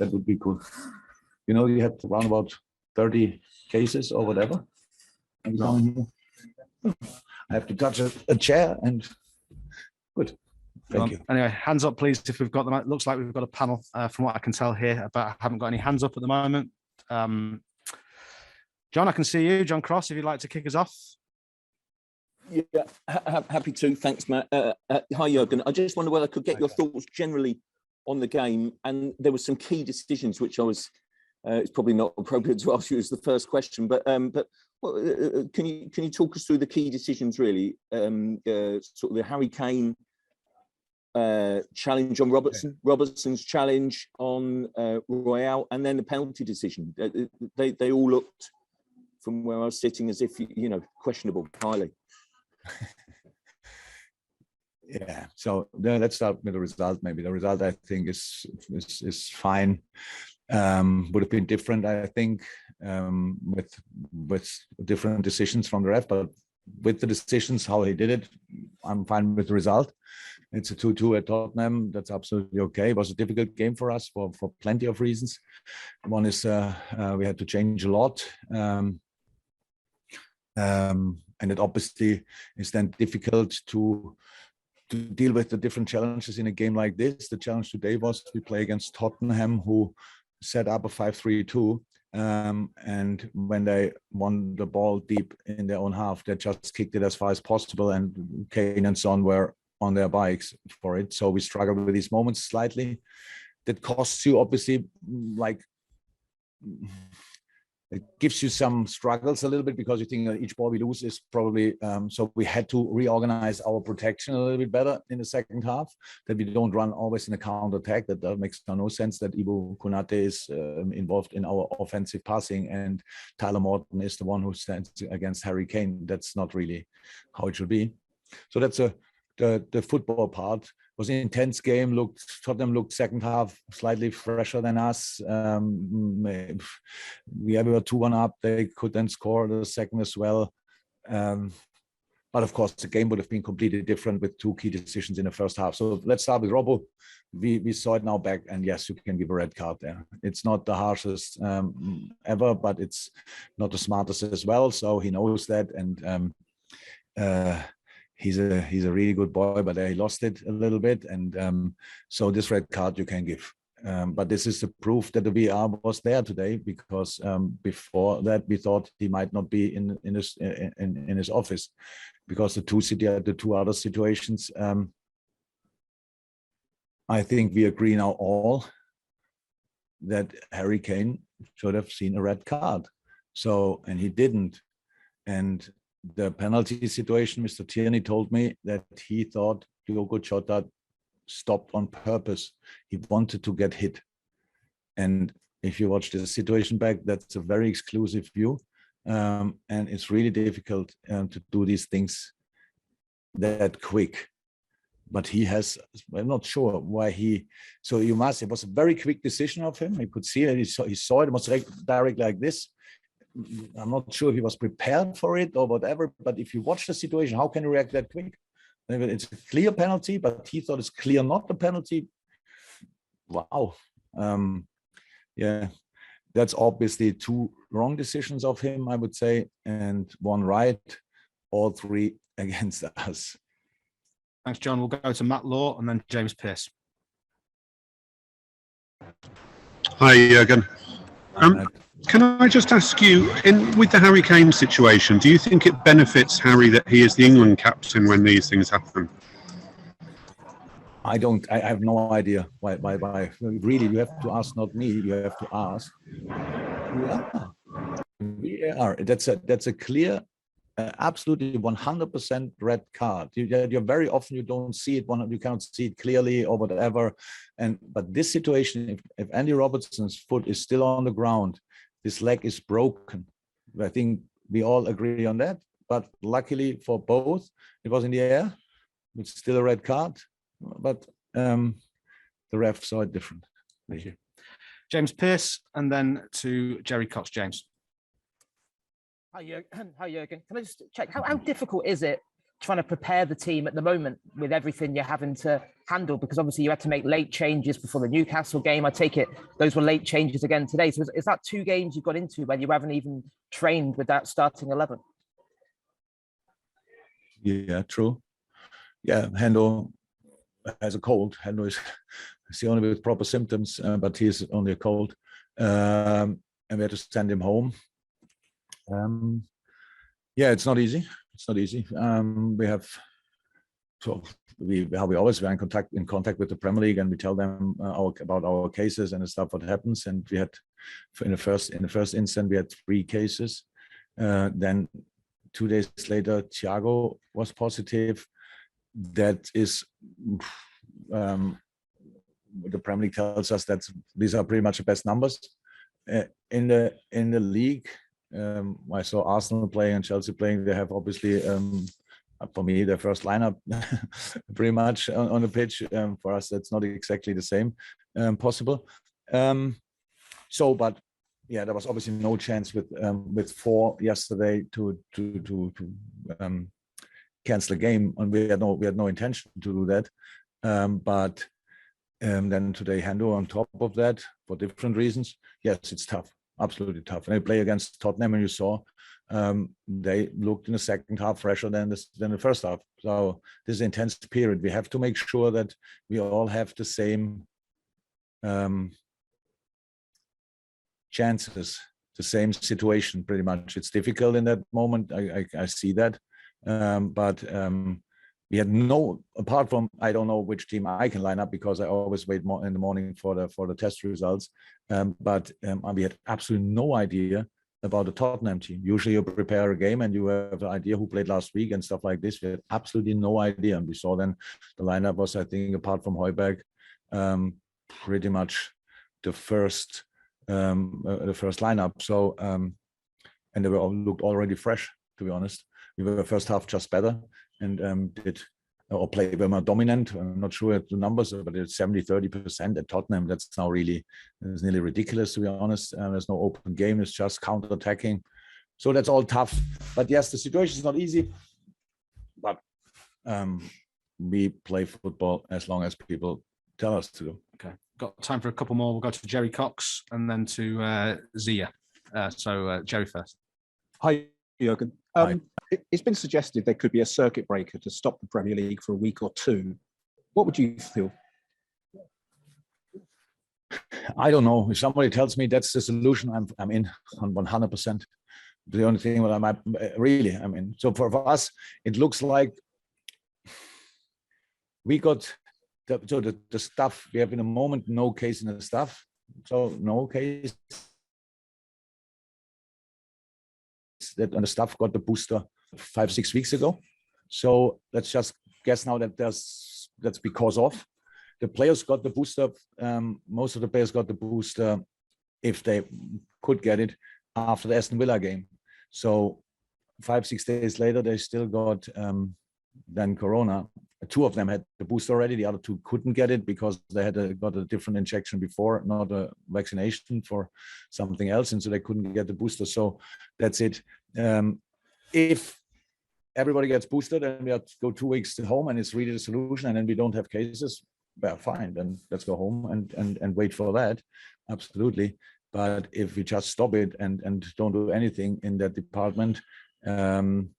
That would be cool. You know, you had around about 30 cases or whatever. And down here, I have to touch a chair and good. Thank you. Anyway, hands up, please, if we've got them. It looks like we've got a panel from what I can tell here, but I haven't got any hands up at the moment. John, I can see you. John Cross, if you'd like to kick us off. Yeah, happy to. Thanks, Matt. Hi, Jurgen. I just wonder whether I could get your thoughts generally on the game. And there were some key decisions, which I was, it's probably not appropriate to ask you as the first question, but can you talk us through the key decisions, really? Sort of the Harry Kane challenge on Robertson, Robertson's challenge on Royale, and then the penalty decision. They all looked, from where I was sitting, as if, you know, questionable, highly. Yeah, so let's start with the result. Maybe the result, I think, is fine. Would have been different, I think, with different decisions from the ref, but with the decisions, how he did it, I'm fine with the result. It's a 2-2 at Tottenham. That's absolutely okay. It was a difficult game for us for plenty of reasons. One is we had to change a lot. And it obviously is then difficult to deal with the different challenges in a game like this. The challenge today was we play against Tottenham, who set up a 5-3-2. And when they won the ball deep in their own half, they just kicked it as far as possible. And Kane and Son were on their bikes for it. So we struggled with these moments slightly. That costs you, obviously, like, it gives you some struggles a little bit, because you think that each ball we lose is probably, so we had to reorganize our protection a little bit better in the second half, that we don't run always in a counter attack. That makes no sense, that Ibu Konate is involved in our offensive passing and Tyler Morton is the one who stands against Harry Kane. That's not really how it should be. So that's the football part. It was an intense game. Tottenham looked second half slightly fresher than us. We were 2-1 up. They could then score the second as well. But of course, the game would have been completely different with two key decisions in the first half. So let's start with Robbo. We saw it now back, and yes, you can give a red card there. It's not the harshest ever, but it's not the smartest as well. So he knows that, and he's a really good boy, but he lost it a little bit, and so this red card you can give. But this is the proof that the VR was there today, because before that we thought he might not be in his office, because the two other situations. I think we agree now all that Harry Kane should have seen a red card. So, and he didn't, and the penalty situation, Mr. Tierney told me that he thought Diogo Jota stopped on purpose. He wanted to get hit. And if you watch the situation back, that's a very exclusive view. And it's really difficult to do these things that quick. But he has, I'm not sure why so you must, it was a very quick decision of him. You could see it, he saw it, it was direct like this. I'm not sure if he was prepared for it or whatever, but if you watch the situation, how can you react that quick? It's a clear penalty, but he thought it's clear not the penalty. Wow. Yeah, that's obviously two wrong decisions of him, I would say, and one right, all three against us. Thanks, John. We'll go to Matt Law and then James Pearce. Hi, Jurgen. Can I just ask you, with the Harry Kane situation, do you think it benefits Harry that he is the England captain when these things happen? I have no idea why. Really, you have to ask, not me. You have to ask. We are. That's a clear, absolutely 100% red card. You're very often you don't see it. You cannot see it clearly or whatever. But this situation, if Andy Robertson's foot is still on the ground, this leg is broken. I think we all agree on that. But luckily for both, it was in the air. It's still a red card. But the ref saw it different. Thank you. James Pearce, and then to Jerry Cox. James. Hi, Jurgen. Can I just check, how difficult is it trying to prepare the team at the moment with everything you're having to handle? Because obviously you had to make late changes before the Newcastle game. I take it those were late changes again today. So is that 2 games you've got into when you haven't even trained with that starting 11? Yeah, true. Yeah, Hendo has a cold. Hendo is the only with proper symptoms, but he's only a cold. And we had to send him home. Yeah, it's not easy. It's not easy. We have, so how we always were in contact with the Premier League, and we tell them about our cases and the stuff what happens. And we had in the first instant we had 3 cases. Then 2 days later, Thiago was positive. That is, the Premier League tells us that these are pretty much the best numbers in the league. I saw Arsenal playing and Chelsea playing. They have obviously, for me, their first lineup pretty much on the pitch. For us, that's not exactly the same possible. But yeah, there was obviously no chance with 4 yesterday to cancel the game, and we had no intention to do that. But then today, Hendo on top of that for different reasons. Yes, it's tough, absolutely tough. And they play against Tottenham, and you saw they looked in the second half fresher than the first half. So this is an intense period. We have to make sure that we all have the same chances, the same situation. Pretty much, it's difficult in that moment. I see that, but we had no, apart from, I don't know which team I can line up because I always wait more in the morning for the test results. But we had absolutely no idea about the Tottenham team. Usually you prepare a game and you have an idea who played last week and stuff like this. We had absolutely no idea. And we saw then the lineup was, I think, apart from Højbjerg, pretty much the first lineup. So, and they were all looked already fresh, to be honest. We were the first half just better and did or play very much dominant. I'm not sure at the numbers, but it's 70-30% at Tottenham. That's now really, it's nearly ridiculous, to be honest. There's no open game. It's just counter-attacking. So that's all tough. But yes, the situation is not easy. But we play football as long as people tell us to. Okay, got time for a couple more. We'll go to Jerry Cox and then to Zia. So Jerry first. Hi, Jurgen. It's been suggested there could be a circuit breaker to stop the Premier League for a week or 2. What would you feel? I don't know. If somebody tells me that's the solution, I'm in on 100%. The only thing that I might really, I mean, so for us, it looks like we got the stuff we have in a moment, no case in the stuff. So no case. That and the staff got the booster 5-6 weeks ago. So let's just guess now that that's because of the players got the booster. Most of the players got the booster if they could get it after the Aston Villa game. So 5-6 days later, they still got then Corona. 2 of them had the booster already. The other 2 couldn't get it because they had got a different injection before, not a vaccination for something else, and so they couldn't get the booster. So that's it. If everybody gets boosted and we have to go 2 weeks to home and it's really the solution, and then we don't have cases, well, fine, then let's go home and wait for that. Absolutely. But if we just stop it and don't do anything in that department, then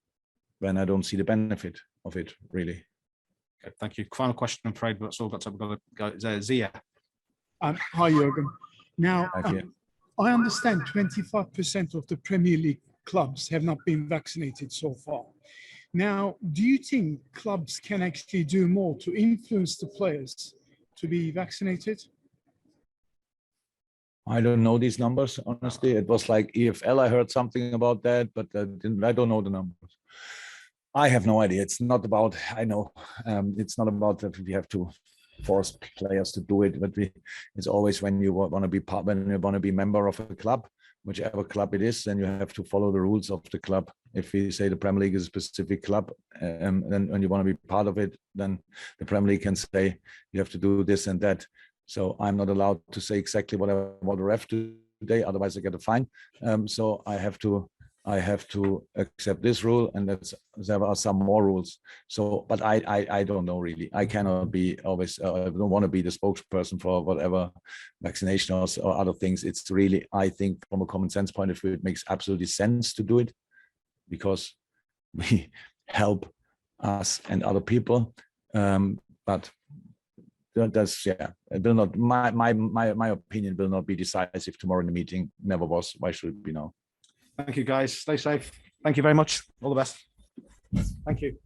I don't see the benefit of it, really. Okay, thank you. Final question, I'm afraid, but that's all got to go. Zia. Hi, Jurgen. Now, I understand 25% of the Premier League clubs have not been vaccinated so far. Now, do you think clubs can actually do more to influence the players to be vaccinated? I don't know these numbers, honestly. It was like EFL, I heard something about that, but I don't know the numbers. I have no idea. It's not about, I know, it's not about that we have to force players to do it, but it's always when you want to be part, when you want to be member of a club, whichever club it is, then you have to follow the rules of the club. If we say the Premier League is a specific club, then when you want to be part of it, then the Premier League can say you have to do this and that. So I'm not allowed to say exactly what I want the ref to today, otherwise I get a fine. So I have to I have to accept this rule, and there are some more rules. So, but I don't know really. I cannot be always. I don't want to be the spokesperson for whatever vaccination or other things. It's really, I think, from a common sense point of view, it makes absolutely sense to do it because we help us and other people. But that's it will not. My opinion will not be decisive tomorrow in the meeting. Never was. Why should it be now? Thank you, guys. Stay safe. Thank you very much. All the best. Thank you.